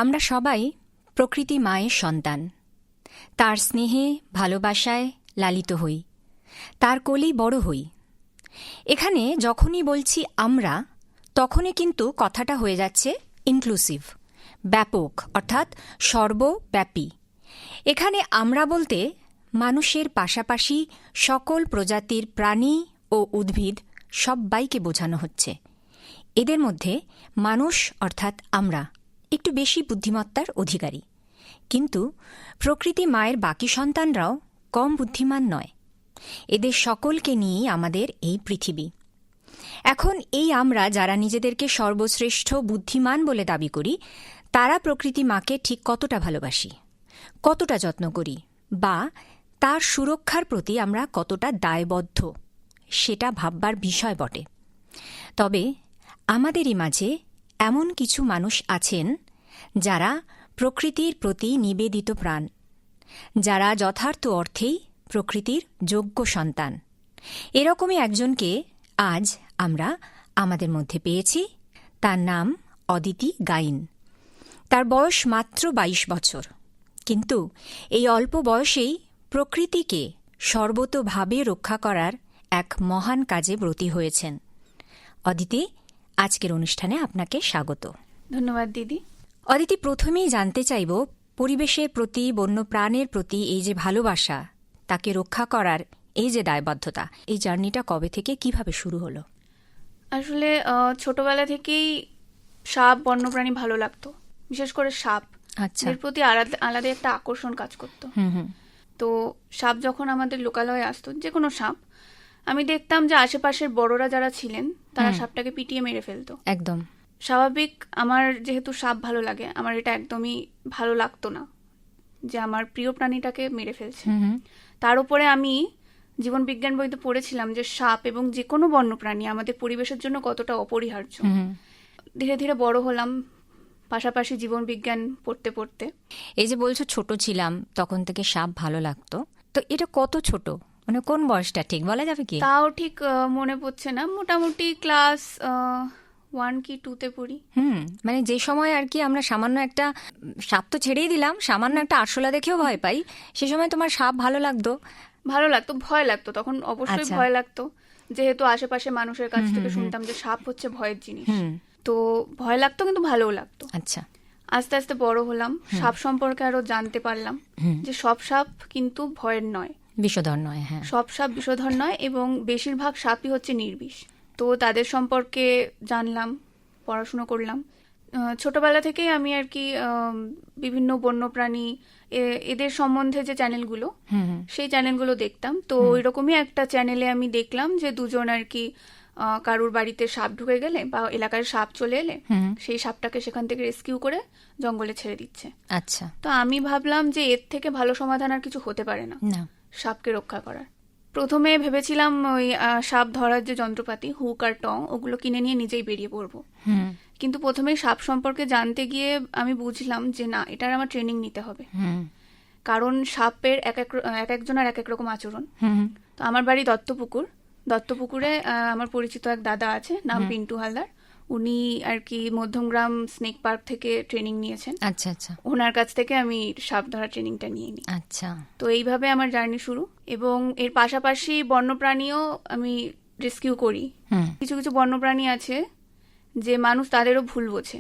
আমরা সবাই প্রকৃতি মায়ের সন্তান। তার স্নেহে ভালোবাসায় লালিত হই, তার কোলেই বড় হই। এখানে যখনই বলছি আমরা, তখনই কিন্তু কথাটা হয়ে যাচ্ছে ইনক্লুসিভ, ব্যাপক, অর্থাৎ সর্বব্যাপী। এখানে আমরা বলতে মানুষের পাশাপাশি সকল প্রজাতির প্রাণী ও উদ্ভিদ সব্বাইকে বোঝানো হচ্ছে। এদের মধ্যে মানুষ অর্থাৎ আমরা একটু বেশি বুদ্ধিমত্তার অধিকারী, কিন্তু প্রকৃতি মায়ের বাকি সন্তানরাও কম বুদ্ধিমান নয়। এদের সকলকে নিয়েই আমাদের এই পৃথিবী। এখন এই আমরা যারা নিজেদেরকে সর্বশ্রেষ্ঠ বুদ্ধিমান বলে দাবি করি, তারা প্রকৃতি মাকে ঠিক কতটা ভালোবাসি, কতটা যত্ন করি, বা তার সুরক্ষার প্রতি আমরা কতটা দায়বদ্ধ, সেটা ভাববার বিষয় বটে। তবে আমাদেরই মাঝে এমন কিছু মানুষ আছেন যারা প্রকৃতির প্রতি নিবেদিত প্রাণ, যারা যথার্থ অর্থেই প্রকৃতির যোগ্য সন্তান। এরকমই একজনকে আজ আমরা আমাদের মধ্যে পেয়েছি। তার নাম অদিতি গাইন। তার বয়স মাত্র ২২ বছর, কিন্তু এই অল্প বয়সেই প্রকৃতিকে সর্বতোভাবে রক্ষা করার এক মহান কাজে ব্রতী হয়েছেন। অদিতি, আজকের অনুষ্ঠানে আপনাকে স্বাগত। ধন্যবাদ দিদি। অদিতি, প্রথমেই জানতে চাইব, পরিবেশের প্রতি, বন্যপ্রাণের প্রতি এই যে ভালোবাসা, তাকে রক্ষা করার এই যে দায়বদ্ধতা, এই জার্নিটা কবে থেকে কিভাবে শুরু হলো? আসলে ছোটবেলা থেকেই সাপ, বন্যপ্রাণী ভালো লাগতো, বিশেষ করে সাপ। আচ্ছা। এর প্রতি আলাদা একটা আকর্ষণ কাজ করতো। তো সাপ যখন আমাদের লোকালয়ে আসতো, যে কোনো সাপ, আমি দেখতাম যে আশেপাশের বড়রা যারা ছিলেন তারা সাপটাকে পিটিয়ে মেরে ফেলতো। একদম স্বাভাবিক। আমার যেহেতু সাপ ভালো লাগে, আমার এটা একদমই ভালো লাগতো না যে আমার প্রিয় প্রাণীটাকে মেরে ফেলছে। তার উপরে আমি জীবন বিজ্ঞান বইতে পড়েছিলাম যে সাপ এবং যে কোনো বন্যপ্রাণী আমাদের পরিবেশের জন্য কতটা অপরিহার্য। ধীরে ধীরে বড় হলাম, পাশাপাশি জীবন বিজ্ঞান পড়তে পড়তে। এই যে বলছো ছোট ছিলাম তখন থেকে সাপ ভালো লাগতো, তো এটা কত ছোট, মানে কোন বয়সটা ঠিক বলা যাবে কি? তাও ঠিক মনে পড়ছে না, মোটামুটি ক্লাস 1 কি 2 তে পড়ি। মানে যে সময় আর কি আমরা সামান্য একটা সাপ তো ছেড়েই দিলাম, সামান্য একটা আরশোলা দেখেও ভয় পাই, সে সময় তোমার সাপ ভালো লাগতো? ভালো লাগতো, ভয় লাগতো তখন, অবশ্যই ভয় লাগতো, যেহেতু আশেপাশে মানুষের কাছ থেকে শুনতাম যে সাপ হচ্ছে ভয়ের জিনিস। তো ভয় লাগতো, কিন্তু ভালোও লাগতো। আচ্ছা। আস্তে আস্তে বড় হলাম, সাপ সম্পর্কে আরো জানতে পারলাম যে সব সাপ কিন্তু ভয়ের নয়, বিষধর নয়। হ্যাঁ, সব সাপ বিষধর নয়, এবং বেশিরভাগ সাপই হচ্ছে নির্বিষ। তো তাদের সম্পর্কে জানলাম, পড়াশুনো করলাম। ছোটবেলা থেকেই আমি আর কি বিভিন্ন বন্যপ্রাণী এদের সম্বন্ধে যে চ্যানেলগুলো, সেই চ্যানেলগুলো দেখতাম। তো ওইরকমই একটা চ্যানেলে আমি দেখলাম যে দুজন আর কি কারুর বাড়িতে সাপ ঢুকে গেলে বা এলাকায় সাপ চলে এলে সেই সাপটাকে সেখান থেকে রেস্কিউ করে জঙ্গলে ছেড়ে দিচ্ছে। আচ্ছা। তো আমি ভাবলাম যে এর থেকে ভালো সমাধান আর কিছু হতে পারে না সাপকে রক্ষা করার। প্রথমে ভেবেছিলাম ওই সাপ ধরার যে যন্ত্রপাতি, হুক আর টং, ওগুলো কিনে নিয়ে নিজেই বেরিয়ে পড়বো। কিন্তু প্রথমে সাপ সম্পর্কে জানতে গিয়ে আমি বুঝলাম যে না, এটার আমার ট্রেনিং নিতে হবে। কারণ সাপের এক একজনের এক এক রকম আচরণ। তো আমার বাড়ি দত্তপুকুরে আমার পরিচিত এক দাদা আছে, নাম পিন্টু হালদার। উনি আর কি মধ্যমগ্রাম স্নেক পার্ক থেকে ট্রেনিং নিয়েছেন। আচ্ছা আচ্ছা। ওনার কাছ থেকে আমি সাপ ধরার ট্রেনিংটা নিয়ে নিই। আচ্ছা। তো এইভাবে আমার জার্নি শুরু, এবং এর পাশাপাশি বন্যপ্রাণীও আমি রেস্কিউ করি। কিছু কিছু বন্যপ্রাণী আছে যে মানুষ তাদেরও ভুল বোঝে,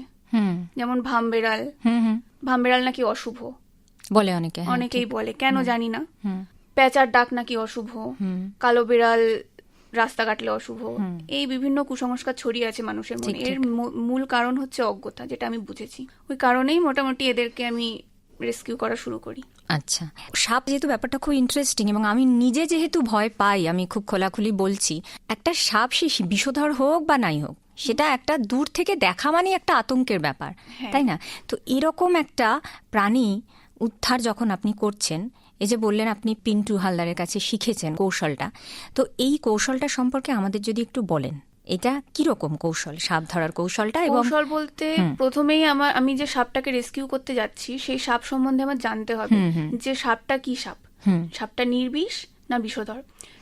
যেমন ভামবেড়াল নাকি অশুভ বলে অনেকেই বলে, কেন জানি না। পেঁচার ডাক নাকি অশুভ, কালো বিড়াল রাস্তা কাটলে অশুভ, এই বিভিন্ন কুসংস্কার ছড়িয়ে আছে মানুষের মনে। এর মূল কারণ হচ্ছে অজ্ঞতা, যেটা আমি বুঝেছি। ওই কারণেই মোটামুটি এদেরকে আমি রেস্কিউ করা শুরু করি। আচ্ছা। সাপ যেহেতু ব্যাপারটা খুব ইন্টারেস্টিং, এবং আমি নিজে যেহেতু ভয় পাই, আমি খুব খোলাখুলি বলছি, একটা সাপ সে বিষধর হোক বা নাই হোক, সেটা একটা দূর থেকে দেখা মানে একটা আতঙ্কের ব্যাপার, তাই না? তো এরকম একটা প্রাণী উদ্ধার যখন আপনি করছেন, এই যে বললেন আপনি পিন্টু হালদারের কাছে শিখেছেন কৌশলটা, তো এই কৌশলটা সম্পর্কে আমাদের যদি একটু বলেন, এটা কিরকম কৌশল, সাপ ধরার কৌশলটা? কৌশল বলতে প্রথমেই আমি যে সাপটাকে রেস্কিউ করতে যাচ্ছি সেই সাপ সম্বন্ধে আমার জানতে হবে যে সাপটা কি সাপ, সাপটা নির্বিষ না বিষধর।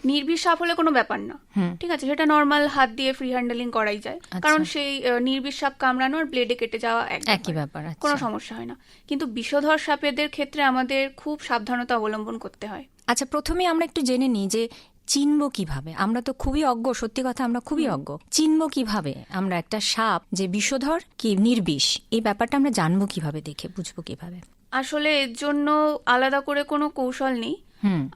নির্বিষ সাপ হলে কোনো ব্যাপার না, ঠিক আছে, সেটা নর্মাল হাত দিয়ে ফ্রি হ্যান্ডেলিং করাই যায়, কারণ সেই নির্বিষ সাপ কামড়ানো আর ব্লেডে কেটে যাওয়া একই ব্যাপার, কোনো সমস্যা হয় না। কিন্তু বিষধর সাপেদের ক্ষেত্রে আমাদের খুব সাবধানতা অবলম্বন করতে হয়। আচ্ছা, প্রথমে আমরা একটু জেনে নিই যে চিনবো কিভাবে। আমরা তো খুবই অজ্ঞ, সত্যি কথা আমরা খুবই অজ্ঞ। চিনবো কিভাবে আমরা একটা সাপ যে বিষধর কি নির্বিষ, এই ব্যাপারটা আমরা জানবো কিভাবে, দেখে বুঝবো কিভাবে? আসলে এর জন্য আলাদা করে কোনো কৌশল নেই।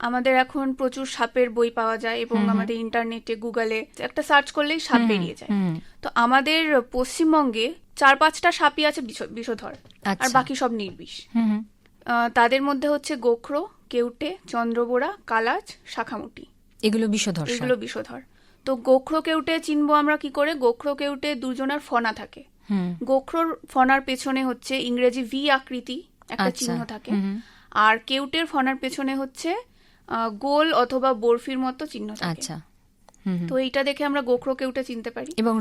আমাদের এখন প্রচুর সাপের বই পাওয়া যায় এবং আমাদের ইন্টারনেটে গুগলে একটা সার্চ করলেই সাপ বেরিয়ে যায়। তো আমাদের পশ্চিমবঙ্গে 4-5টা সাপই আছে বিষধর, আর বাকি সব নির্বিষ। তাদের মধ্যে হচ্ছে গোখরো, কেউটে, চন্দ্রবোড়া, কালাচ, শাখামুটি, এগুলো বিষধর। তো গোখরো কেউটে চিনবো আমরা কি করে? গোখরো কেউটে দুজনের ফনা থাকে। গোখরোর ফনার পেছনে হচ্ছে ইংরেজি ভি আকৃতি একটা চিহ্ন থাকে, আর কেউটের ফনার পেছনে হচ্ছে গোল অথবা বরফির মতো চিহ্ন থাকে। তো এইটা দেখে আমরা গোখরো কেউটে চিনতে পারি। এবং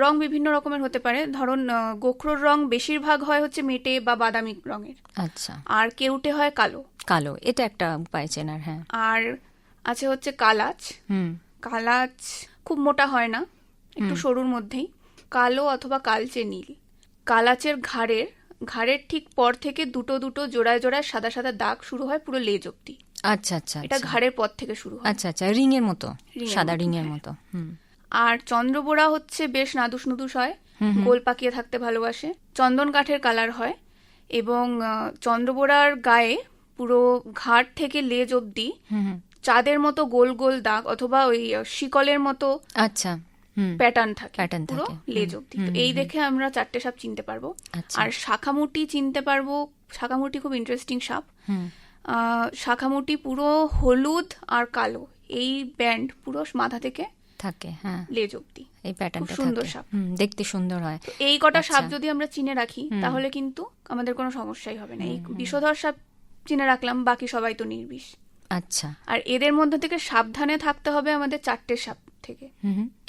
রং বিভিন্ন রকমের হতে পারে। ধরুন গোখরোর রং বেশিরভাগ হয় হচ্ছে মেটে বা বাদামি রঙের, আর কেউটে হয় কালো। এটা একটা উপায় চেনার। হ্যাঁ। আর আছে হচ্ছে কালাচ। কালাচ খুব মোটা হয় না, একটু সরুর মধ্যেই, কালো অথবা কালচে নীল। কালাচের ঘাড়ের ঠিক পর থেকে দুটো দুটো জোড়ায় জোড়ায় সাদা সাদা দাগ শুরু হয় পুরো লেজ অব্দি। এটা ঘাড়ের পর থেকে শুরু হয়। রিং এর মতো, সাদা রিং এর মতো। আর চন্দ্রবোড়া হচ্ছে বেশ নাদুস নুদুস হয়, গোল পাকিয়ে থাকতে ভালোবাসে, চন্দন কাঠের কালার হয়, এবং চন্দ্রবোড়ার গায়ে পুরো ঘাড় থেকে লেজ অব্দি চাঁদের মতো গোল গোল দাগ অথবা ওই শিকলের মতো প্যাটার্ন থাকে পুরো লেজ অব্দি। এই দেখে আমরা 4টে সাপ চিনতে পারবো। আর শাখামুটি চিনতে পারবো। শাখামুটি খুব ইন্টারেস্টিং সাপ। শাখামুটি পুরো হলুদ আর কালো, এই ব্যান্ড পুরো মাথা থেকে থাকে লেজ অব্দি, এই প্যাটার্নটা সুন্দর সাপ, দেখতে সুন্দর হয়। এই কটা সাপ যদি আমরা চিনে রাখি তাহলে কিন্তু আমাদের কোনো সমস্যাই হবে না। এই বিষধর সাপ চিনে রাখলাম, বাকি সবাই তো নির্বিষ। আর এদের মধ্যে থেকে সাবধানে থাকতে হবে আমাদের 4টে সাপ থেকে,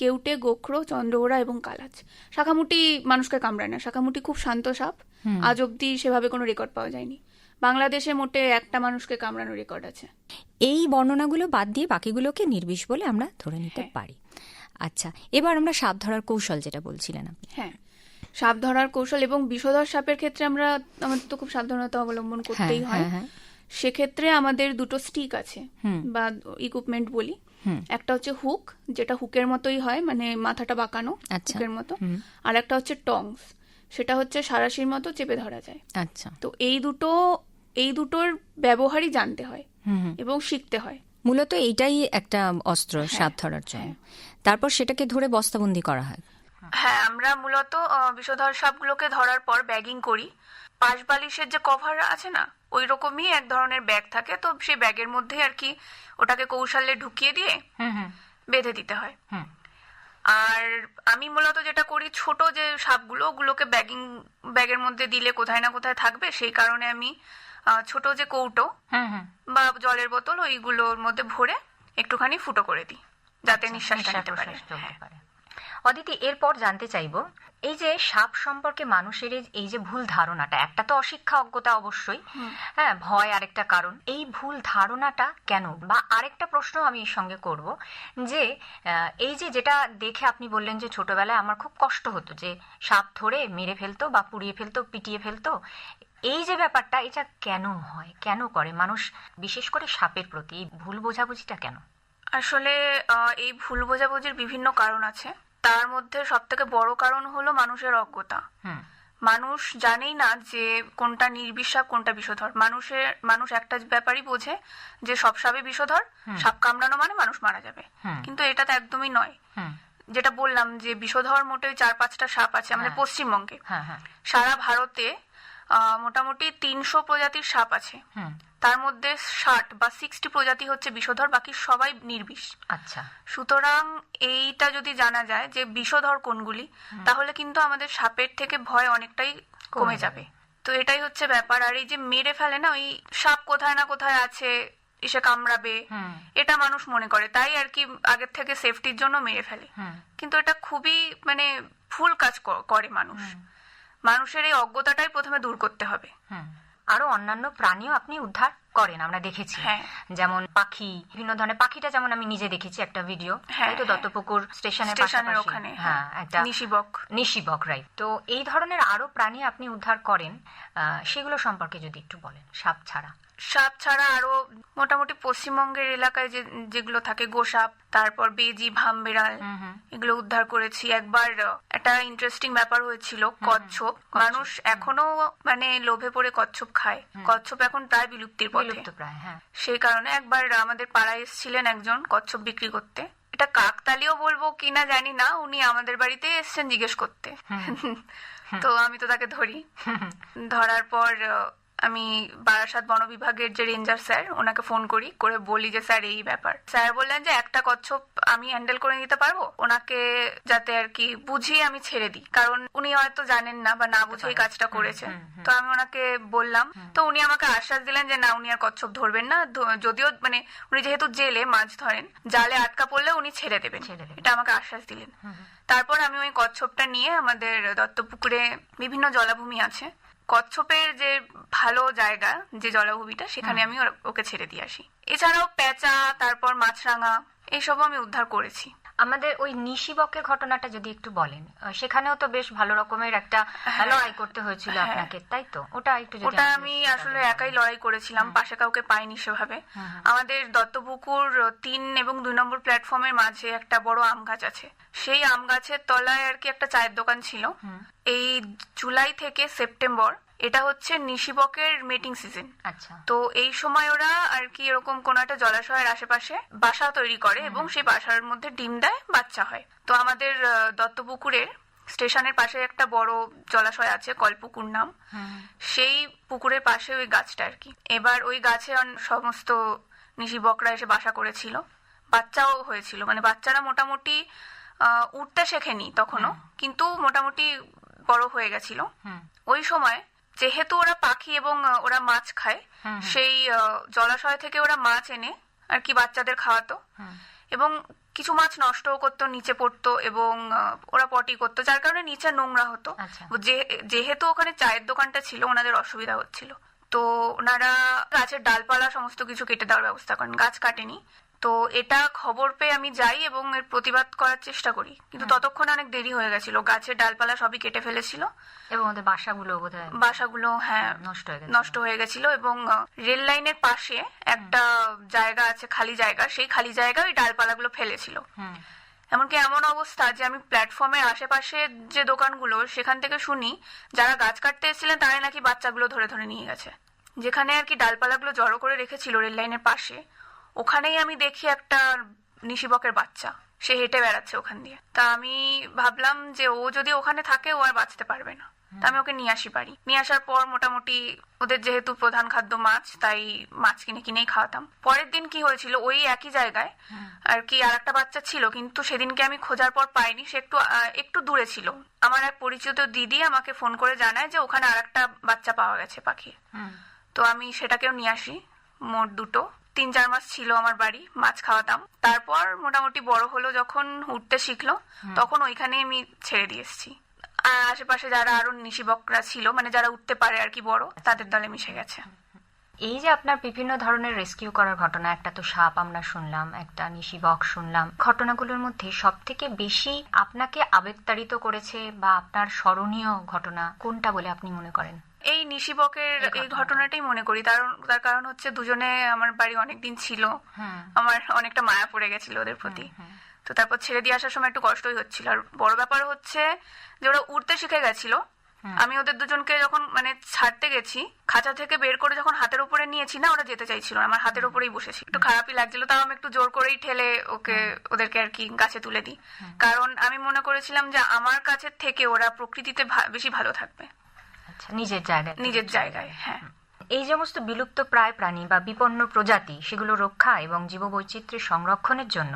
কেউটে, গোখরো, চন্দ্রবোড়া এবং কালাচ। শাখামুটি মানুষকে কামড়ায় না, শাখামুটি খুব শান্ত সাপ, আজ অব্দি সেভাবে কোনো রেকর্ড পাওয়া যায়নি। বাংলাদেশে মোটে একটা মানুষকে কামড়ানোর রেকর্ড আছে। এই বর্ণনাগুলো বাদ দিয়ে বাকিগুলোকে নির্বিষ বলে আমরা ধরে নিতে পারি। আচ্ছা, এবার আমরা সাপ ধরার কৌশল যেটা বলছিলেন আপনি। হ্যাঁ, সাপ ধরার কৌশল এবং বিষধর সাপের ক্ষেত্রে আমাদের তো খুব সাবধানতা অবলম্বন করতেই হয়। সেক্ষেত্রে আমাদের দুটো স্টিক আছে বা ইকুইপমেন্ট বলি। একটা হচ্ছে হুক, যেটা হুকের মতোই হয়, মানে মাথাটা বাঁকানো হুকের মতো। আর একটা হচ্ছে টংস, সেটা হচ্ছে সাঁড়াশির মতো চেপে ধরা যায়। তো এই দুটোর ব্যবহারই জানতে হয় এবং শিখতে হয়। মূলত এইটাই একটা অস্ত্র সাপ ধরার জন্য। তারপর সেটাকে ধরে বস্তাবন্দি করা হয়। হ্যাঁ, আমরা মূলত বিষধর সাপগুলোকে ধরার পর ব্যাগিং করি। পাশ বালিশের যে কভার আছে না, ওই রকমই এক ধরনের ব্যাগ থাকে, তো সেই ব্যাগের মধ্যে আর কি ওটাকে কৌশলে ঢুকিয়ে দিয়ে বেঁধে দিতে হয়। আর আমি মূলত যেটা করি, ছোট যে সাপগুলো ওগুলোকে ব্যাগের মধ্যে দিলে কোথায় না কোথায় থাকবে, সেই কারণে আমি ছোট যে কৌটো বা জলের বোতল ওইগুলোর মধ্যে ভরে একটুখানি ফুটো করে দিই, যাতে নিঃশ্বাসটা নিতে পারে। অদিতি, এরপর জানতে চাইবো, এই যে সাপ সম্পর্কে মানুষের এই যে ভুল ধারণাটা, একটা তো অশিক্ষা, অজ্ঞতা অবশ্যই, হ্যাঁ, ভয় আরেকটা কারণ, এই ভুল ধারণাটা কেন? বা আরেকটা প্রশ্ন আমি এর সঙ্গে করব যে এই যে যেটা দেখে আপনি বললেন যে ছোটবেলায় আমার খুব কষ্ট হতো যে সাপ ধরে মেরে ফেলতো বা পুড়িয়ে ফেলতো, পিটিয়ে ফেলতো, এই যে ব্যাপারটা, এটা কেন হয়, কেন করে মানুষ, বিশেষ করে সাপের প্রতি এই ভুল বোঝাবুঝিটা কেন? আসলে এই ভুল বোঝাবুঝির বিভিন্ন কারণ আছে। তার মধ্যে সবথেকে বড় কারণ হলো মানুষের অজ্ঞতা। মানুষ জানেই না যে কোনটা নির্বিষ সাপ, কোনটা বিষধর। মানুষ একটা ব্যাপারই বোঝে যে সব সাপই বিষধর, সাপ কামড়ানো মানে মানুষ মারা যাবে, কিন্তু এটা তো একদমই নয়। যেটা বললাম যে বিষধর মোটে 4-5টা সাপ আছে আমাদের পশ্চিমবঙ্গে। সারা ভারতে মোটামুটি 300 প্রজাতির সাপ আছে, তার মধ্যে 60 বা 60 প্রজাতি হচ্ছে বিষধর, বাকি সবাই নির্বিষ। আচ্ছা, সুতরাং এইটা যদি জানা যায় যে বিষধর কোনগুলি, তাহলে কিন্তু আমাদের সাপের থেকে ভয় অনেকটাই কমে যাবে। তো এটাই হচ্ছে ব্যাপার। আর এই যে মেরে ফেলে না, ওই সাপ কোথায় না কোথায় আছে, এসে কামড়াবে, এটা মানুষ মনে করে, তাই আর কি আগের থেকে সেফটির জন্য মেরে ফেলে। কিন্তু এটা খুবই মানে ভুল কাজ করে মানুষ। মানুষের এই অজ্ঞতাটাই প্রথমে দূর করতে হবে। আরো অন্যান্য প্রাণীও আপনি উদ্ধার করেন আমরা দেখেছি। যেমন পাখি, বিভিন্ন ধরনের পাখিটা যেমন আমি নিজে দেখেছি একটা ভিডিও, তাই তো, দত্তপুকুর স্টেশনের ওখানে, একটা নিশিবক, রাইট। তো এই ধরনের আরো প্রাণী আপনি উদ্ধার করেন, সেগুলো সম্পর্কে যদি একটু বলেন। সাপ ছাড়া আরো মোটামুটি পশ্চিমবঙ্গের এলাকায় যেগুলো থাকে, গোসাপ, তারপর বেজি, ভামবেড়াল, এগুলো উদ্ধার করেছি। একবার একটা ইন্টারেস্টিং ব্যাপার হয়েছিল, কচ্ছপ। মানুষ এখনো মানে লোভে পড়ে কচ্ছপ খায়। কচ্ছপ এখন প্রায় বিলুপ্তির পথে, সেই কারণে একবার আমাদের পাড়ায় এসেছিলেন একজন কচ্ছপ বিক্রি করতে। এটা কাকতালীয় বলবো কিনা জানি না, উনি আমাদের বাড়িতে এসেছেন জিজ্ঞেস করতে। তো আমি তো তাকে ধরার পর আমি বারাসাত বন বিভাগের যে রেঞ্জার স্যার, ওনাকে ফোন করে বলি যে স্যার এই ব্যাপার। স্যার বললেন যে একটা কচ্ছপ আমি হ্যান্ডেল করে নিতে পারবো, ওনাকে যাতে আর কি বুঝিয়ে আমি ছেড়ে দিই, কারণ উনি হয়তো জানেন না বা না বুঝেই কাজটা করেছে। তো আমি ওনাকে বললাম, তো উনি আমাকে আশ্বাস দিলেন যে না, উনি আর কচ্ছপ ধরবেন না, যদিও মানে উনি যেহেতু জেলে মাছ ধরেন, জালে আটকা পড়লে উনি ছেড়ে দেবেন, এটা আমাকে আশ্বাস দিলেন। তারপর আমি ওই কচ্ছপটা নিয়ে আমাদের দত্তপুকুরে বিভিন্ন জলাভূমি আছে, কচ্ছপের যে ভালো জায়গা যে জলাভূমিটা, সেখানে আমি ওকে ছেড়ে দিয়ে আসি। এছাড়াও পেঁচা, তারপর মাছরাঙা, এইসব আমি উদ্ধার করেছি। আমাদের ওই নিশিবকের ঘটনাটা যদি একটু বলেন, সেখানেও তো বেশ ভালো রকমের একটা লড়াই করতে হয়েছিল আপনাকে, তাই তো? ওটা আমি আসলে একাই লড়াই করেছিলাম, পাশে কাউকে পাইনি সেভাবে। আমাদের দত্তপুকুর 3 এবং 2 নম্বর প্ল্যাটফর্মের মাঝে একটা বড় আম গাছ আছে, সেই আম গাছের তলায় আর কি একটা চায়ের দোকান ছিল। এই জুলাই থেকে সেপ্টেম্বর এটা হচ্ছে নিশিবকের মেটিং সিজন। তো এই সময় ওরা আর কি এরকম কোন একটা জলাশয়ের আশেপাশে বাসা তৈরি করে এবং সেই বাসার মধ্যে ডিম দেয়, বাচ্চা হয়। তো আমাদের দত্তপুকুরের স্টেশনের পাশে একটা বড় জলাশয় আছে, কলপুকুর নাম, সেই পুকুরের পাশে ওই গাছটা আর কি। এবার ওই গাছে সমস্ত নিশিবকরা এসে বাসা করেছিল, বাচ্চাও হয়েছিল। মানে বাচ্চারা মোটামুটি উঠতে শেখেনি তখনও, কিন্তু মোটামুটি বড় হয়ে গেছিল। ওই সময় যেহেতু ওরা পাখি এবং ওরা মাছ খায়, সেই জলাশয় থেকে ওরা মাছ এনে আর কি বাচ্চাদের খাওয়াতো, এবং কিছু মাছ নষ্টও করতো, নিচে পড়তো, এবং ওরা পটি করতো, যার কারণে নিচে নোংরা হতো। যেহেতু ওখানে চায়ের দোকানটা ছিল, ওনাদের অসুবিধা হচ্ছিল, তো ওনারা গাছের ডালপালা সমস্ত কিছু কেটে দেওয়ার ব্যবস্থা করেন, গাছ কাটেনি। তো এটা খবর পেয়ে আমি যাই এবং এর প্রতিবাদ করার চেষ্টা করি, কিন্তু ততক্ষণ অনেক দেরি হয়ে গেছিল, গাছের ডালপালা সবই কেটে ফেলেছিল এবং ওদের বাসাগুলো নষ্ট হয়ে গেছিল। এবং রেল লাইনের পাশে একটা জায়গা আছে, খালি জায়গা, সেই খালি জায়গায় ওই ডালপালাগুলো ফেলেছিল। এমনকি এমন অবস্থা যে আমি প্ল্যাটফর্মের আশেপাশে যে দোকানগুলো, সেখান থেকে শুনি যারা গাছ কাটতে এসেছিলেন তারাই নাকি বাচ্চাগুলো ধরে ধরে নিয়ে গেছে। যেখানে আর কি ডালপালাগুলো জড়ো করে রেখেছিল রেল লাইনের পাশে, ওখানেই আমি দেখি একটা নিশিবকের বাচ্চা, সে হেঁটে বেড়াচ্ছে ওখান দিয়ে। তা আমি ভাবলাম যে ও যদি ওখানে থাকে ও আর বাঁচতে পারবে না, তা আমি ওকে নিয়ে আসি বাড়ি। নিয়ে আসার পর মোটামুটি ওদের যেহেতু প্রধান খাদ্য মাছ, তাই মাছ কিনেই খাওয়াতাম। পরের দিন কি হয়েছিল, ওই একই জায়গায় আর কি আর একটা বাচ্চা ছিল, কিন্তু সেদিনকে আমি খোঁজার পর পাইনি, সে একটু দূরে ছিল। আমার এক পরিচিত দিদি আমাকে ফোন করে জানায় যে ওখানে আর একটা বাচ্চা পাওয়া গেছে পাখি। তো আমি সেটাকেও নিয়ে আসি, মোট 2। 3-4 মাস ছিল আমার বাড়ি, মাছ খাওয়াতাম। তারপর মোটামুটি বড় হলো, যখন উঠতে শিখলো, তখন ওইখানে আমি ছেড়ে দিয়ে এসেছি। আর আশেপাশে যারা আরো নিশিবকরা ছিল, মানে যারা উঠতে পারে আর কি বড়, তাদের দলে মিশে গেছে। এই যে আপনার বিভিন্ন ধরনের রেস্কিউ করার ঘটনা, একটা তো সাপ আমরা শুনলাম, একটা নিশিবক শুনলাম, ঘটনাগুলোর মধ্যে সব থেকে বেশি আপনাকে আবেগতাড়িত করেছে বা আপনার স্মরণীয় ঘটনা কোনটা বলে আপনি মনে করেন? এই নিশিবকের এই ঘটনাটাই মনে করি, তার কারণ হচ্ছে দুজনে আমার বাড়ি অনেকদিন ছিল, আমার অনেকটা মায়া পড়ে গেছিল ওদের প্রতি। তো তারপর ছেড়ে দিয়ে আসার সময় একটু কষ্টই হচ্ছিল। আর বড় ব্যাপার হচ্ছে যে ওরা উড়তে শিখে গেছিল, আমি ওদের দুজনকে যখন মানে ছাড়তে গেছি, খাঁচা থেকে বের করে যখন হাতের উপরে নিয়েছি না, ওরা যেতে চাইছিল, আমার হাতের উপরেই বসেছি, একটু খারাপই লাগছিল। তাও আমি একটু জোর করেই ঠেলে ওদেরকে আর কি গাছে তুলে দিই, কারণ আমি মনে করেছিলাম যে আমার কাছের থেকে ওরা প্রকৃতিতে বেশি ভালো থাকবে, নিজের জায়গায়। হ্যাঁ, এই সমস্ত বিলুপ্ত প্রায় প্রাণী বা বিপন্ন প্রজাতি, সেগুলো রক্ষা এবং জীববৈচিত্র্যের সংরক্ষণের জন্য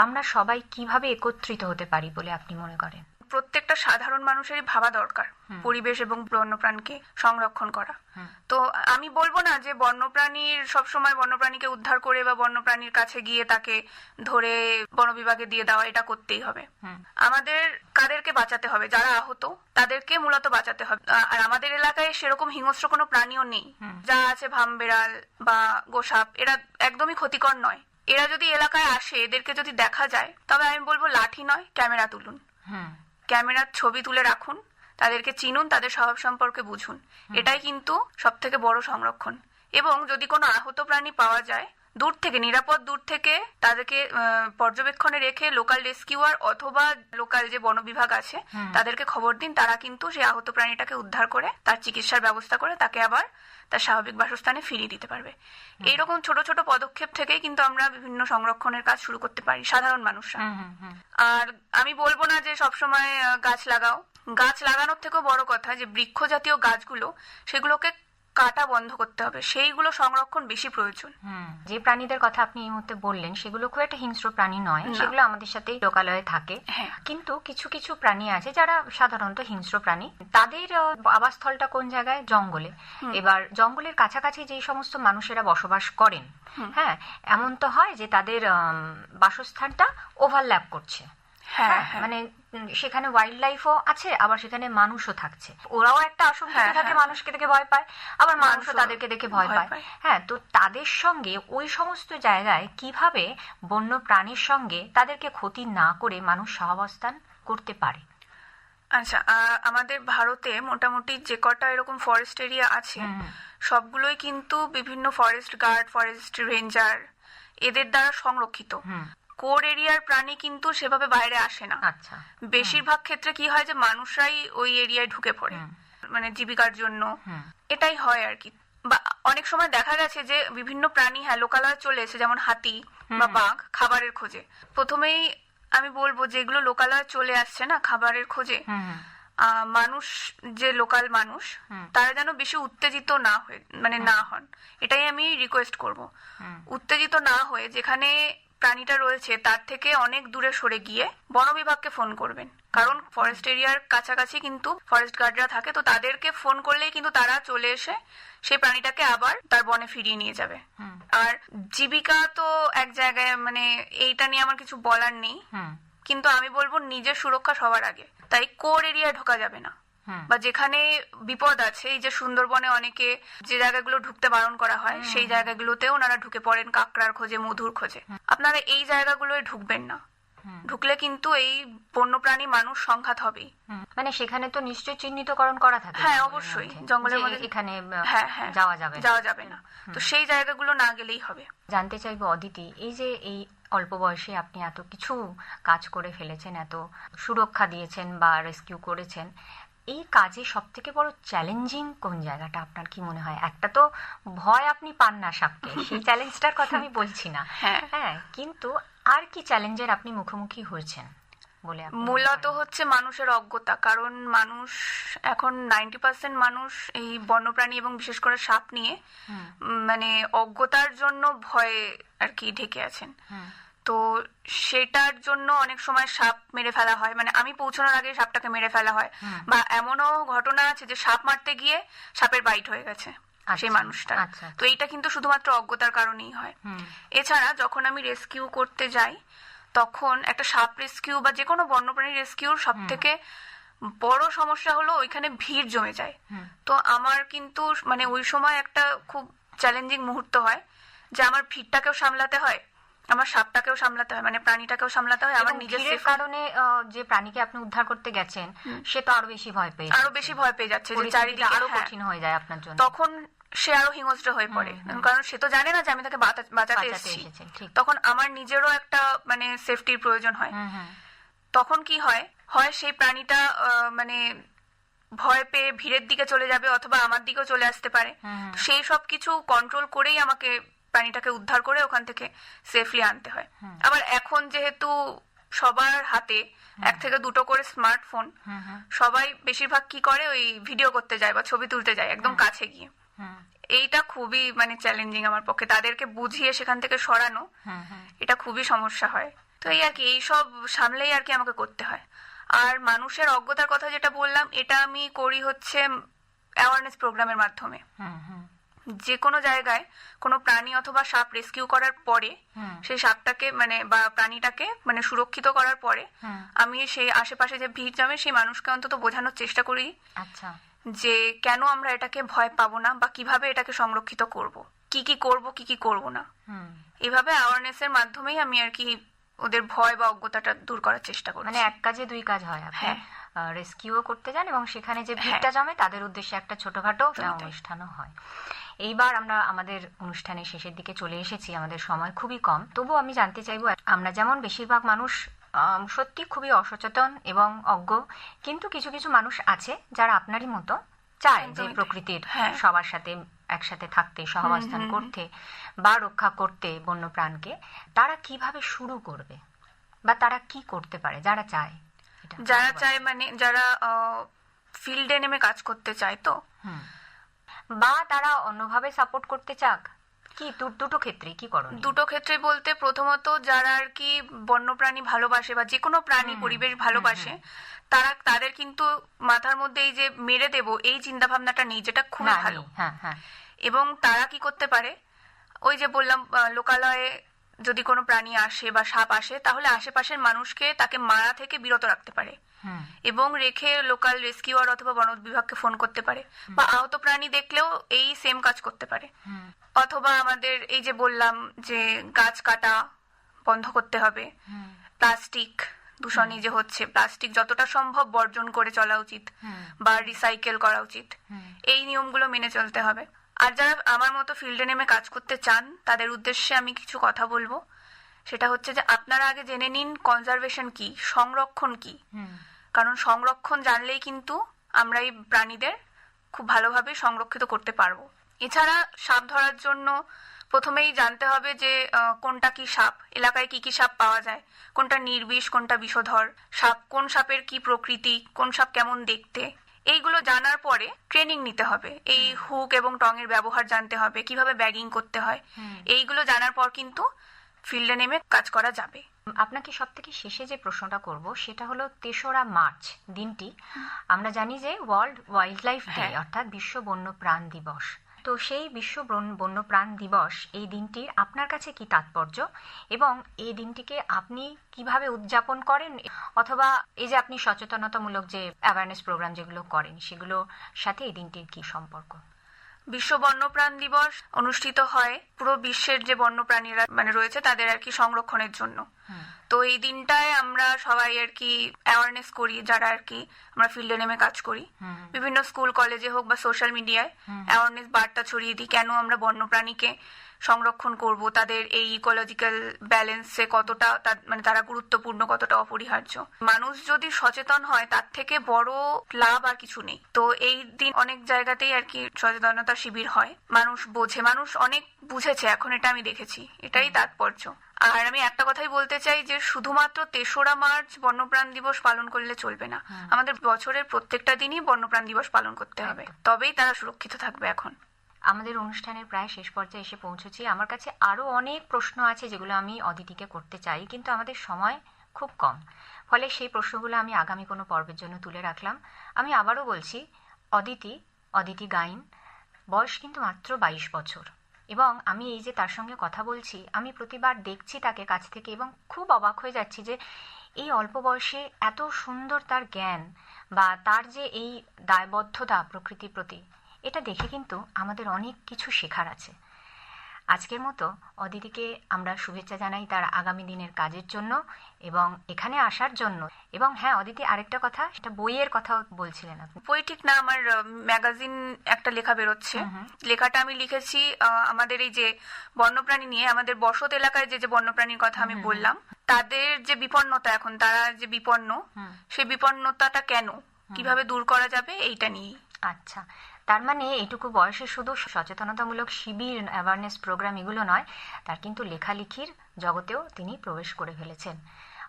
আমরা সবাই কিভাবে একত্রিত হতে পারি বলে আপনি মনে করেন? প্রত্যেকটা সাধারণ মানুষেরই ভাবা দরকার পরিবেশ এবং বন্যপ্রাণীকে সংরক্ষণ করা। তো আমি বলবো না যে বন্যপ্রাণীর সবসময় বন্যপ্রাণীকে উদ্ধার করে বা বন্যপ্রাণীর কাছে গিয়ে তাকে ধরে বন বিভাগে দিয়ে দেওয়া, এটা করতেই হবে। আমাদের কাদেরকে বাঁচাতে হবে? যারা আহত তাদেরকে মূলত বাঁচাতে হবে। আর আমাদের এলাকায় সেরকম হিংস্র কোনো প্রাণীও নেই। যা আছে ভামবেড়াল বা গোসাপ, এরা একদমই ক্ষতিকর নয়। এরা যদি এলাকায় আসে, এদেরকে যদি দেখা যায়, তবে আমি বলবো লাঠি নয়, ক্যামেরা তুলুন, ক্যামেরার ছবি তুলে রাখুন, তাদেরকে চিনুন, তাদের স্বভাব সম্পর্কে বুঝুন। এটাই কিন্তু সব থেকে বড় সংরক্ষণ। এবং যদি কোনো আহত প্রাণী পাওয়া যায়, দূর থেকে, নিরাপদ দূর থেকে তাদেরকে পর্যবেক্ষণে রেখে লোকাল রেস্কিউয়ার অথবা লোকাল যে বন বিভাগ আছে তাদেরকে খবর দিন। তারা কিন্তু সেই আহত প্রাণীটাকে উদ্ধার করে তার চিকিৎসার ব্যবস্থা করে তাকে আবার তার স্বাভাবিক বাসস্থানে ফিরিয়ে দিতে পারবে। এইরকম ছোট ছোট পদক্ষেপ থেকেই কিন্তু আমরা বিভিন্ন সংরক্ষণের কাজ শুরু করতে পারি, সাধারণ মানুষরা। আর আমি বলবো না যে সবসময় গাছ লাগাও। গাছ লাগানোর থেকেও বড় কথা যে বৃক্ষ জাতীয় গাছগুলো, সেগুলোকে কাটা বন্ধ করতে হবে, সেইগুলো সংরক্ষণ বেশি প্রয়োজন। যে প্রাণীদের কথা আপনি এই মুহূর্তে বললেন সেগুলো খুব একটা হিংস্র প্রাণী নয়, সেগুলো আমাদের সাথে লোকালয়ে থাকে। কিন্তু কিছু কিছু প্রাণী আছে যারা সাধারণত হিংস্র প্রাণী, তাদের আবাসস্থলটা কোন জায়গায়? জঙ্গলে। এবার জঙ্গলের কাছাকাছি যে সমস্ত মানুষেরা বসবাস করেন, হ্যাঁ, এমন তো হয় যে তাদের বাসস্থানটা ওভারল্যাপ করছে। মানে সেখানে ওয়াইল্ড লাইফও আছে, আবার সেখানে মানুষও থাকছে। ওরাও একটা আশঙ্কা থাকে, মানুষকে দেখে ভয় পায়, আবার মানুষও তাদেরকে দেখে ভয় পায়। হ্যাঁ, তো তাদের সঙ্গে ওই সমস্ত জায়গায় কিভাবে বন্য প্রাণীর সঙ্গে তাদেরকে ক্ষতি না করে মানুষ সহাবস্থান করতে পারে? আচ্ছা, আমাদের ভারতে মোটামুটি যে কটা এরকম ফরেস্ট এরিয়া আছে, সবগুলোই কিন্তু বিভিন্ন ফরেস্ট গার্ড, ফরেস্ট রেঞ্জার, এদের দ্বারা সংরক্ষিত। কোর এরিয়ার প্রাণী কিন্তু সেভাবে বাইরে আসে না। আচ্ছা, বেশিরভাগ ক্ষেত্রে কি হয় যে মানুষরাই ওই এরিয়ায় ঢুকে পড়ে, মানে জীবিকার জন্য। এটাই হয় আর কি। বা অনেক সময় দেখা গেছে যে বিভিন্ন প্রাণী লোকালয়ে চলে এসে, যেমন হাতি বা বাঘ, খাবারের খোঁজে। প্রথমেই আমি বলবো যেগুলো লোকালয়ে চলে আসছে না খাবারের খোঁজে, মানুষ, যে লোকাল মানুষ, তারা যেন বেশি উত্তেজিত না হয়ে, মানে না হন, এটাই আমি রিকোয়েস্ট করব। উত্তেজিত না হয়ে যেখানে প্রাণীটা রয়েছে তার থেকে অনেক দূরে সরে গিয়ে বন বিভাগকে ফোন করবেন। কারণ ফরেস্ট এরিয়ার কাছাকাছি কিন্তু ফরেস্ট গার্ডরা থাকে, তো তাদেরকে ফোন করলেই কিন্তু তারা চলে এসে সেই প্রাণীটাকে আবার তার বনে ফিরিয়ে নিয়ে যাবে। আর জীবিকা তো এক জায়গায়, মানে এইটা নিয়ে আমার কিছু বলার নেই, কিন্তু আমি বলবো নিজের সুরক্ষা সবার আগে। তাই কোর এরিয়ায় ঢোকা যাবে না, বা যেখানে বিপদ আছে, এই যে সুন্দরবনে অনেকে যে জায়গাগুলো ঢুকতে বারণ করা হয়, সেই জায়গাগুলোতেও ওনারা ঢুকে পড়েন কাকড়ার খোঁজে, মধুর খোঁজে। আপনারা এই জায়গাগুলোয় ঢুকবেন না। ঢুকলে কিন্তু এই বন্যপ্রাণী মানুষ সংঘাত হবেই। মানে সেখানে তো নিশ্চয়ই চিহ্নিতকরণ করা থাকে। হ্যাঁ, অবশ্যই জঙ্গলের মধ্যে এখানে যাওয়া যাবে না। তো সেই জায়গাগুলো না গেলেই হবে। জানতে চাইবো অদিতি, এই যে এই অল্প বয়সে আপনি এত কিছু কাজ করে ফেলেছেন, এত সুরক্ষা দিয়েছেন বা রেস্কিউ করেছেন, এই কাজে সব থেকে বড় চ্যালেঞ্জিং কোন জায়গাটা আপনার কি মনে হয়? একটা তো ভয় আপনি পান না সাপকে, সেই চ্যালেঞ্জটার কথা আমি বলছি না, হ্যাঁ, কিন্তু আর কি চ্যালেঞ্জের আপনি মুখোমুখি হয়েছেন বলে? মূলত হচ্ছে মানুষের অজ্ঞতা। কারণ মানুষ এখন 90% মানুষ এই বন্যপ্রাণী এবং বিশেষ করে সাপ নিয়ে মানে অজ্ঞতার জন্য ভয়ে আর কি ঢেকে আছেন। তো সেটার জন্য অনেক সময় সাপ মেরে ফেলা হয়, মানে আমি পৌঁছানোর আগে সাপটাকে মেরে ফেলা হয়। বা এমনও ঘটনা আছে যে সাপ মারতে গিয়ে সাপের বাইট হয়ে গেছে সেই মানুষটা। তো এইটা কিন্তু শুধুমাত্র অজ্ঞতার কারণেই হয়। এছাড়া যখন আমি রেস্কিউ করতে যাই, তখন একটা সাপ রেস্কিউ বা যে কোনো বন্যপ্রাণী রেস্কিউর সব থেকে বড় সমস্যা হলো ওইখানে ভিড় জমে যায়। তো আমার কিন্তু মানে ওই সময় একটা খুব চ্যালেঞ্জিং মুহূর্ত হয় যে আমার ভিড়টাকেও সামলাতে হয়, আমার সাপটাকেও সামলাতে হয়, মানে প্রাণীটাকেও সামলাতে হয়। আমার নিজের কারণে যে প্রাণীকে আপনি উদ্ধার করতে গেছেন সে তো আরো বেশি ভয় পেয়ে যাচ্ছে যে চারিদিকে আরো কঠিন হয়ে যায় আপনার জন্য। তখন সে আরো হিংস্র হয়ে পড়ে, কারণ সে তো জানে না যে আমি তাকে বাঁচাতে এসেছি। তখন আমার নিজেরও একটা মানে সেফটির প্রয়োজন হয়। তখন কি হয় সেই প্রাণীটা মানে ভয় পেয়ে ভিড়ের দিকে চলে যাবে, অথবা আমার দিকেও চলে আসতে পারে। সেই সব কিছু কন্ট্রোল করেই আমাকে প্রাণীটাকে উদ্ধার করে ওখান থেকে সেফলি আনতে হয়। আবার এখন যেহেতু সবার হাতে 1 থেকে 2টো করে স্মার্টফোন, সবাই বেশিরভাগ কি করে, ওই ভিডিও করতে যায় বা ছবি তুলতে যায় একদম কাছে গিয়ে। এইটা খুবই মানে চ্যালেঞ্জিং আমার পক্ষে, তাদেরকে বুঝিয়ে সেখান থেকে সরানো, এটা খুবই সমস্যা হয়। তো এই আর কি, এইসব সামলেই আর কি আমাকে করতে হয়। আর মানুষের অজ্ঞতার কথা যেটা বললাম, এটা আমি করি হচ্ছে অ্যাওয়ারনেস প্রোগ্রামের মাধ্যমে। যে কোনো জায়গায় কোনো প্রাণী অথবা সাপ রেস্কিউ করার পরে সেই সাপটাকে মানে বা প্রাণীটাকে মানে সুরক্ষিত করার পরে আমি সেই আশেপাশে যে ভিড় জমে সেই মানুষকে অন্তত বোঝানোর চেষ্টা করি আচ্ছা, যে কেন আমরা এটাকে ভয় পাবো না বা কিভাবে এটাকে সংরক্ষিত করব, কি কি করব কি কি করব না। এইভাবে অ্যাওয়ারনেসের মাধ্যমেই আমি আর কি ওদের ভয় বা অজ্ঞতাটা দূর করার চেষ্টা করি। মানে এক কাজে দুই কাজ হয়, আপনি রেস্কিউও করতে যান এবং সেখানে যে ভিড়টা জমে তাদের উদ্দেশ্যে একটা ছোটখাটো অনুষ্ঠানও হয়। এইবার আমরা আমাদের অনুষ্ঠানের শেষের দিকে চলে এসেছি, আমাদের সময় খুবই কম। তবু আমি জানতে চাইবো, আমরা যেমন বেশিরভাগ মানুষ সত্যি খুবই অসচেতন এবং অজ্ঞ, কিন্তু কিছু কিছু মানুষ আছে যারা আপনারই মতো চায় যে প্রকৃতির সবার সাথে একসাথে থাকতে, সহাবস্থান করতে বা রক্ষা করতে বন্যপ্রাণকে। তারা কিভাবে শুরু করবে বা তারা কি করতে পারে যারা চায়? মানে যারা ফিল্ডে নেমে কাজ করতে চায়, তো বা তারা অন্যভাবে সাপোর্ট করতে চাক, কি দুটো ক্ষেত্রে কি করো? দুটো ক্ষেত্রে বলতে, প্রথমত যারা আর কি বন্যপ্রাণী ভালোবাসে বা যে কোনো প্রাণী পরিবেশ ভালোবাসে, তাদের কিন্তু মাথার মধ্যে এই যে মেরে দেব এই চিন্তা ভাবনাটা নেই, যেটা খুব ভালো। এবং তারা কি করতে পারে, ওই যে বললাম লোকালয়ে যদি কোনো প্রাণী আসে বা সাপ আসে, তাহলে আশেপাশের মানুষকে তাকে মারা থেকে বিরত রাখতে পারে এবং রেখে লোকাল রেস্কিউয়ার অথবা বন বিভাগকে ফোন করতে পারে, বা আহত প্রাণী দেখলেও এই সেম কাজ করতে পারে। অথবা আমাদের এই যে বললাম যে গাছ কাটা বন্ধ করতে হবে, প্লাস্টিক দূষণই যে হচ্ছে, প্লাস্টিক যতটা সম্ভব বর্জন করে চলা উচিত বা রিসাইকেল করা উচিত, এই নিয়মগুলো মেনে চলতে হবে। আর যারা আমার মতো ফিল্ডে নেমে কাজ করতে চান তাদের উদ্দেশ্যে আমি কিছু কথা বলবো। সেটা হচ্ছে যে আপনারা আগে জেনে নিন কনজারভেশন কি, সংরক্ষণ কি। কারণ সংরক্ষণ জানলেই কিন্তু আমরা এই প্রাণীদের খুব ভালোভাবে সংরক্ষিত করতে পারবো। এছাড়া সাপ ধরার জন্য প্রথমেই জানতে হবে যে কোনটা কি সাপ, এলাকায় কি কি সাপ পাওয়া যায়, কোনটা নির্বিষ কোনটা বিষধর সাপ, কোন সাপের কি প্রকৃতি, কোন সাপ কেমন দেখতে, এইগুলো জানার পরে ট্রেনিং নিতে হবে। এই হুক এবং টং এর ব্যবহার জানতে হবে, কিভাবে ব্যাগিং করতে হয়। এইগুলো জানার পর কিন্তু ফিল্ডে নেমে কাজ করা যাবে। আপনাকে সব থেকে শেষে যে প্রশ্নটা করব সেটা হলো ৩রা মার্চ দিনটি আমরা জানি যে ওয়ার্ল্ড ওয়াইল্ড লাইফ ডে, অর্থাৎ বিশ্ব বন্যপ্রাণ দিবস। তো সেই বিশ্ব বন্যপ্রাণ দিবস, এই দিনটির আপনার কাছে কি তাৎপর্য এবং এই দিনটিকে আপনি কিভাবে উদযাপন করেন, অথবা এই যে আপনি সচেতনতামূলক যে অ্যাওয়ারনেস প্রোগ্রাম যেগুলো করেন সেগুলোর সাথে এই দিনটির কি সম্পর্ক? বিশ্ব বন্যপ্রাণ দিবস অনুষ্ঠিত হয় পুরো বিশ্বের যে বন্যপ্রাণীরা মানে রয়েছে তাদের আর কি সংরক্ষণের জন্য। তো এই দিনটায় আমরা সবাই আর কি অ্যাওয়ারনেস করি, যারা আর কি আমরা ফিল্ডে নেমে কাজ করি, বিভিন্ন স্কুল কলেজে হোক বা সোশ্যাল মিডিয়ায় অ্যাওয়ারনেস বার্তা ছড়িয়ে দিই কেন আমরা বন্যপ্রাণীকে সংরক্ষণ করব, তাদের এই ইকোলজিক্যাল ব্যালেন্সে কতটা মানে তারা গুরুত্বপূর্ণ, কতটা অপরিহার্য। মানুষ যদি সচেতন হয় তার থেকে বড় লাভ আর কিছু নেই। তো এই দিন অনেক জায়গাতেই আর কি সচেতনতা শিবির হয়, মানুষ বোঝে, মানুষ অনেক বুঝেছে এখন, এটা আমি দেখেছি, এটাই তাৎপর্য। আর আমি একটা কথাই বলতে চাই যে শুধুমাত্র ৩রা মার্চ বন্যপ্রাণ দিবস পালন করলে চলবে না, আমাদের বছরের প্রত্যেকটা দিনই বন্যপ্রাণ দিবস পালন করতে হবে, তবেই তারা সুরক্ষিত থাকবে। এখন আমাদের অনুষ্ঠানের প্রায় শেষ পর্যায়ে এসে পৌঁছেছি। আমার কাছে আরো অনেক প্রশ্ন আছে যেগুলো আমি অদিতিকে করতে চাই, কিন্তু আমাদের সময় খুব কম, ফলে সেই প্রশ্নগুলো আমি আগামী কোনো পর্বের জন্য তুলে রাখলাম। আমি আবারও বলছি, অদিতি গাইন, বয়স কিন্তু মাত্র 22 বছর, এবং আমি এই যে তার সঙ্গে কথা বলছি, আমি প্রতিবার দেখছি তাকে কাছ থেকে এবং খুব অবাক হয়ে যাচ্ছি যে এই অল্প বয়সে এত সুন্দর তার জ্ঞান বা তার যে এই দায়বদ্ধতা প্রকৃতির প্রতি, এটা দেখে কিন্তু আমাদের অনেক কিছু শেখার আছে। আজকের মতো অদিতিকে আমরা শুভেচ্ছা জানাই তার আগামী দিনের কাজের জন্য এবং এখানে আসার জন্য। এবং হ্যাঁ অদিতি, আরেকটা কথা, সেটা বইয়ের কথা বলছিলেন আপনি। বই ঠিক না, আমার ম্যাগাজিন একটা লেখা বেরোচ্ছে। লেখাটা আমি লিখেছি আমাদের এই যে বন্যপ্রাণী নিয়ে, আমাদের বসত এলাকায় যে বন্যপ্রাণীর কথা আমি বললাম, তাদের যে বিপন্নতা, এখন তারা যে বিপন্ন, সেই বিপন্নতাটা কেন, কিভাবে দূর করা যাবে, এইটা নিয়ে। আচ্ছা, তার মানে এইটুকু বয়সে শুধু সচেতনতামূলক শিবির, অ্যাওয়ারনেস প্রোগ্রাম এগুলো নয়, তার কিন্তু লেখালেখির জগতেও তিনি প্রবেশ করে ফেলেছেন।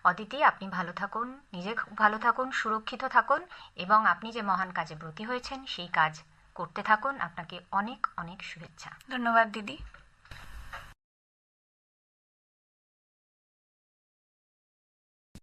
অদিতি, আপনি ভালো থাকুন, নিজে ভালো থাকুন, সুরক্ষিত থাকুন এবং আপনি যে মহান কাজে ব্রতী হয়েছেন সেই কাজ করতে থাকুন। আপনাকে অনেক অনেক শুভেচ্ছা। ধন্যবাদ দিদি।